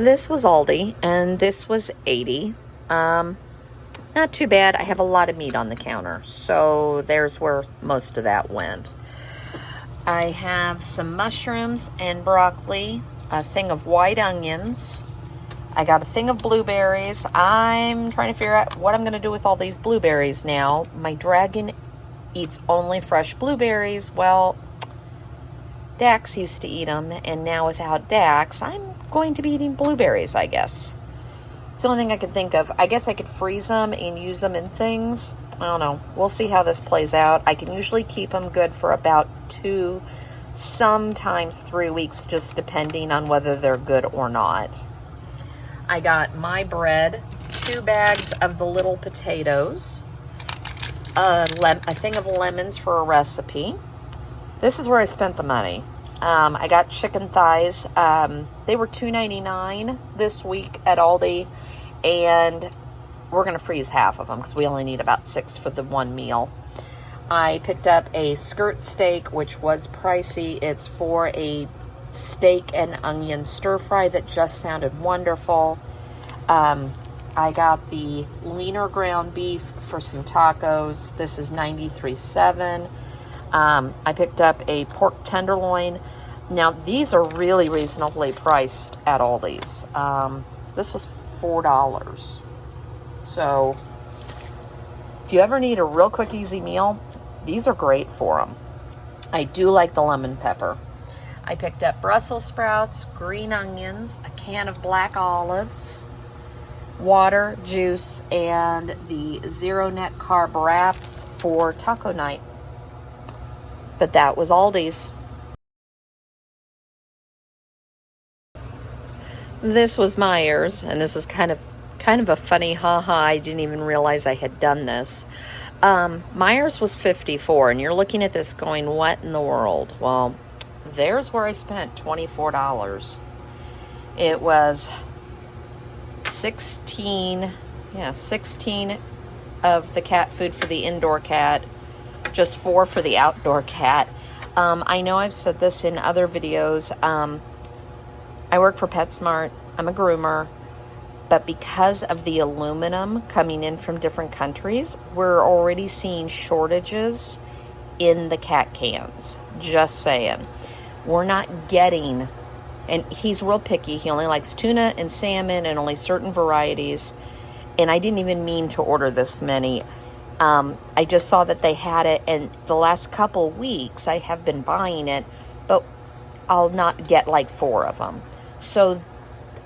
This was Aldi, and this was 80. Not too bad. I have a lot of meat on the counter, so there's where most of that went. I have some mushrooms and broccoli, a thing of white onions. I got a thing of blueberries. I'm trying to figure out what I'm going to do with all these blueberries now. My dragon eats only fresh blueberries. Well, Dax used to eat them, and now without Dax, I'm going to be eating blueberries, I guess. It's the only thing I could think of. I guess I could freeze them and use them in things. I don't know. We'll see how this plays out. I can usually keep them good for about 2, sometimes 3 weeks, just depending on whether they're good or not. I got my bread, 2 bags of the little potatoes, a thing of lemons for a recipe. This is where I spent the money. I got chicken thighs. They were $2.99 this week at Aldi, and we're going to freeze half of them because we only need about 6 for the one meal. I picked up a skirt steak, which was pricey. It's for a steak and onion stir fry that just sounded wonderful. I got the leaner ground beef for some tacos. This is $93.7. I picked up a pork tenderloin. Now, these are really reasonably priced at Aldi's. This was $4. So, if you ever need a real quick, easy meal, these are great for them. I do like the lemon pepper. I picked up Brussels sprouts, green onions, a can of black olives, water, juice, and the zero net carb wraps for taco night. But that was Aldi's. This was Meijer's, and this is kind of a funny haha. I didn't even realize I had done this. Meijer's was $54, and you're looking at this going, what in the world? Well, there's where I spent $24. It was 16 of the cat food for the indoor cat, just 4 for the outdoor cat. I know I've said this in other videos. I work for PetSmart. I'm a groomer. But because of the aluminum coming in from different countries, we're already seeing shortages in the cat cans. Just saying. We're not getting, and he's real picky. He only likes tuna and salmon and only certain varieties. And I didn't even mean to order this many. I just saw that they had it, and the last couple weeks I have been buying it, but I'll not get like 4 of them. So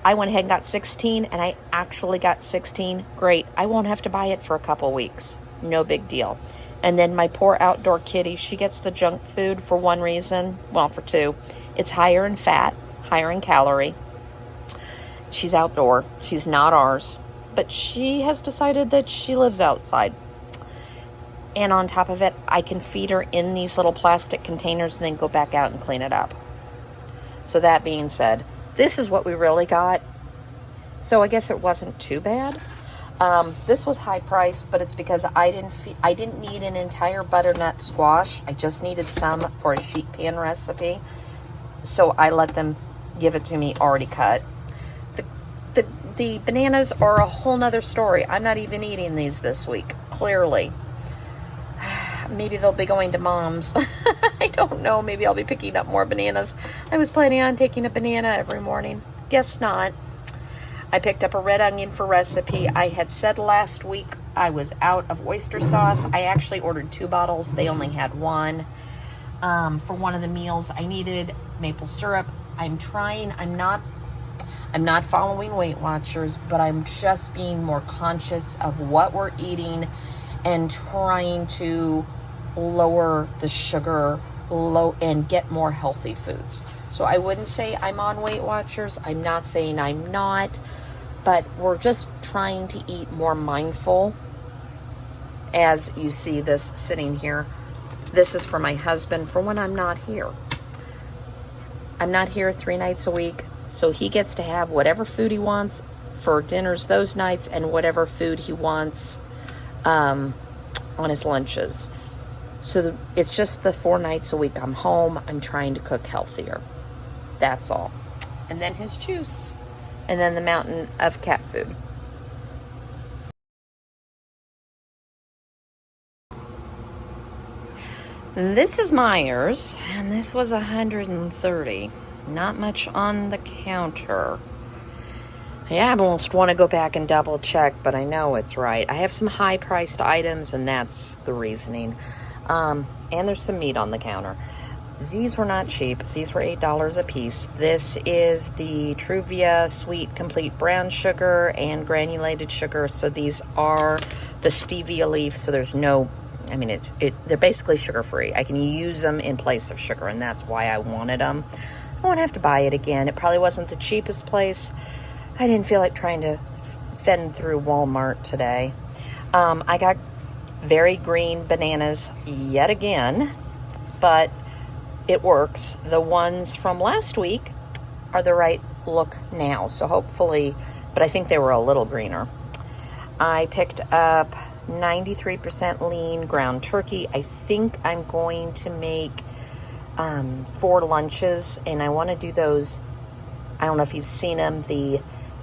I went ahead and got 16, and I actually got 16. Great. I won't have to buy it for a couple weeks. No big deal. And then my poor outdoor kitty, she gets the junk food for one reason. Well, for 2. It's higher in fat, higher in calorie. She's outdoor. She's not ours. But she has decided that she lives outside. And on top of it, I can feed her in these little plastic containers and then go back out and clean it up. So that being said, this is what we really got. So I guess it wasn't too bad. This was high priced, but it's because I didn't need an entire butternut squash. I just needed some for a sheet pan recipe. So I let them give it to me already cut. The bananas are a whole nother story. I'm not even eating these this week, clearly. Maybe they'll be going to Mom's. I don't know. Maybe I'll be picking up more bananas. I was planning on taking a banana every morning. Guess not. I picked up a red onion for recipe. I had said last week I was out of oyster sauce. I actually ordered 2 bottles. They only had 1. For one of the meals, I needed maple syrup. I'm not following Weight Watchers, but I'm just being more conscious of what we're eating and trying to lower the sugar and get more healthy foods. So I wouldn't say I'm on Weight Watchers. I'm not saying I'm not, but we're just trying to eat more mindful. As you see this sitting here, this is for my husband for when I'm not here. I'm not here 3 nights a week, so he gets to have whatever food he wants for dinners those nights and whatever food he wants on his lunches. So it's just the 4 nights a week I'm home. I'm trying to cook healthier. That's all. And then his juice. and then the mountain of cat food. This is Meijer's, and this was $130. Not much on the counter. I almost want to go back and double check, but I know it's right. I have some high-priced items, and that's the reasoning. And there's some meat on the counter. These were not cheap. These were $8 a piece. This is the Truvia Sweet Complete Brown Sugar and Granulated Sugar. So these are the stevia leaf, so there's no... I mean, they're basically sugar-free. I can use them in place of sugar, and that's why I wanted them. I won't have to buy it again. It probably wasn't the cheapest place. I didn't feel like trying to fend through Walmart today. I got very green bananas yet again, but it works. The ones from last week are the right look now, so hopefully, but I think they were a little greener. I picked up 93% lean ground turkey. I think I'm going to make 4 lunches, and I want to do those. I don't know if you've seen them, the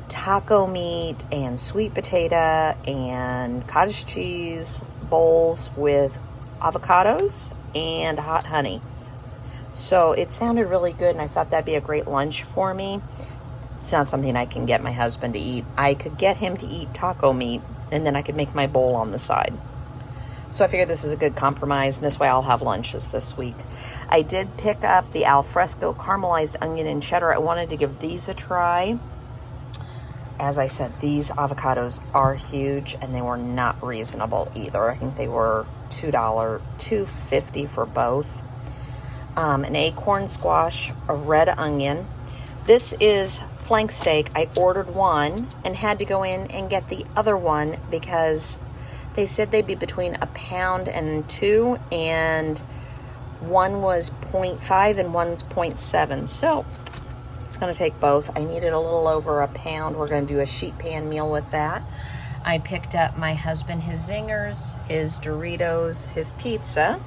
taco meat and sweet potato and cottage cheese bowls with avocados and hot honey. So it sounded really good, and I thought that'd be a great lunch for me. It's not something I can get my husband to eat. I could get him to eat taco meat, and then I could make my bowl on the side. So I figured this is a good compromise, and this way I'll have lunches this week. I did pick up the Alfresco caramelized onion and cheddar. I wanted to give these a try. As I said, these avocados are huge, and they were not reasonable either. I think they were $2.50 for both. An acorn squash, a red onion. This is flank steak. I ordered one and had to go in and get the other one because they said they'd be between a pound and 2, and one was 0.5 and one's 0.7. So it's going to take both. I needed a little over a pound. We're going to do a sheet pan meal with that. I picked up my husband his zingers, his Doritos, his pizza.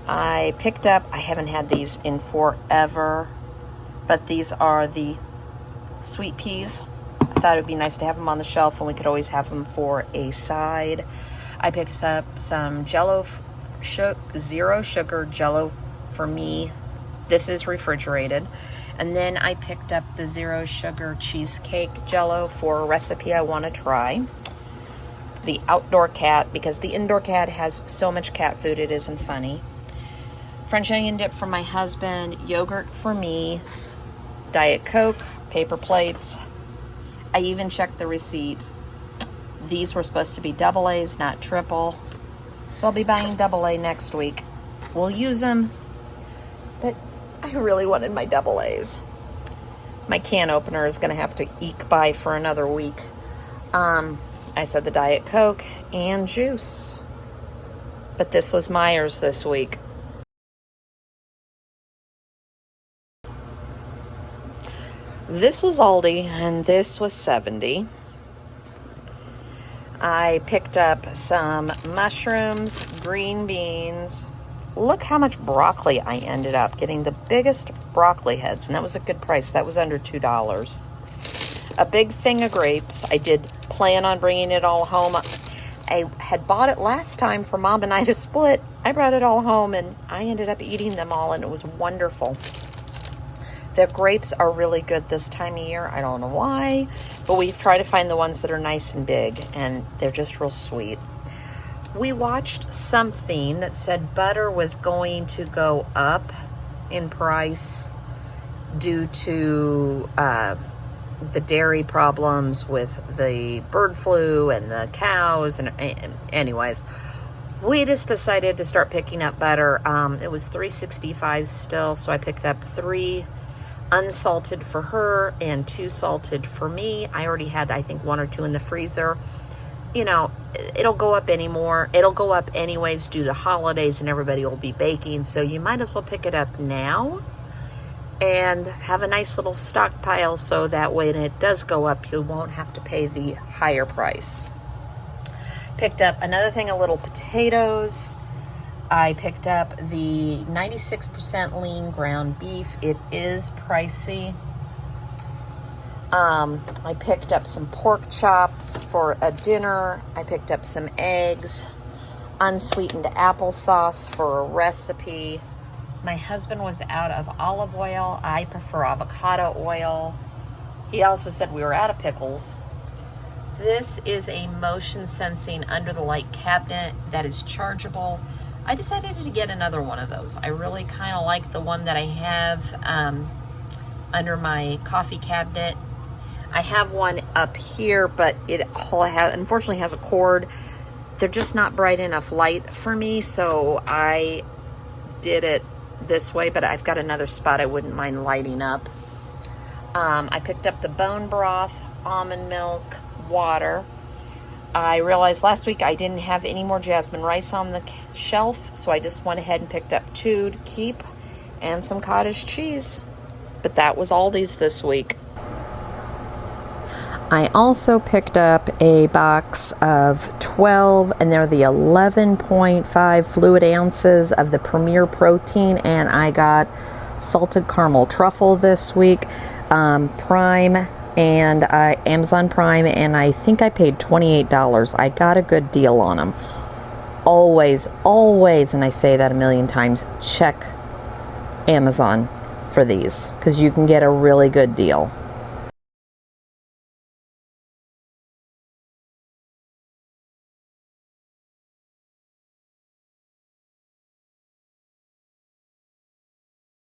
I picked up, I haven't had these in forever, but these are the sweet peas. I thought it would be nice to have them on the shelf, and we could always have them for a side. I picked up some Jello, zero sugar Jello for me. This is refrigerated. And then I picked up the zero sugar cheesecake Jello for a recipe I want to try. The outdoor cat, because the indoor cat has so much cat food, it isn't funny. French onion dip for my husband, yogurt for me, Diet Coke, paper plates. I even checked the receipt. These were supposed to be double A's, not triple. So I'll be buying double A next week. We'll use them, but I really wanted my double A's. My can opener is going to have to eke by for another week. I said the Diet Coke and juice. But this was Meijer's this week. This was Aldi, and this was $70. I picked up some mushrooms, green beans. Look how much broccoli I ended up getting. The biggest broccoli heads, and that was a good price. That was under $2. A big thing of grapes. I did plan on bringing it all home. I had bought it last time for Mom and I to split. I brought it all home, and I ended up eating them all, and it was wonderful. The grapes are really good this time of year. I don't know why, but we've tried to find the ones that are nice and big, and they're just real sweet. We watched something that said butter was going to go up in price due to the dairy problems with the bird flu and the cows. And anyways, we just decided to start picking up butter. It was $3.65 still, so I picked up 3 unsalted for her and 2 salted for me. I already had, I think, 1 or 2 in the freezer. You know, it'll go up anymore. It'll go up anyways due to holidays, and everybody will be baking. So you might as well pick it up now and have a nice little stockpile, so that when it does go up, you won't have to pay the higher price. Picked up another thing of little potatoes. I picked up the 96% lean ground beef. It is pricey. I picked up some pork chops for a dinner. I picked up some eggs, unsweetened applesauce for a recipe. My husband was out of olive oil. I prefer avocado oil. He also said we were out of pickles. This is a motion sensing under the light cabinet that is chargeable. I decided to get another one of those. I really kind of like the one that I have under my coffee cabinet. I have one up here, but it unfortunately has a cord. They're just not bright enough light for me, so I did it this way, but I've got another spot I wouldn't mind lighting up. I picked up the bone broth, almond milk, water. I realized last week I didn't have any more jasmine rice on the shelf, so I just went ahead and picked up 2 to keep and some cottage cheese. But that was Aldi's this week. I also picked up a box of 12, and they're the 11.5 fluid ounces of the Premier Protein, and I got salted caramel truffle this week, Prime, and Amazon Prime, and I think I paid $28. I got a good deal on them. Always, and I say that a million times, check Amazon for these, because you can get a really good deal.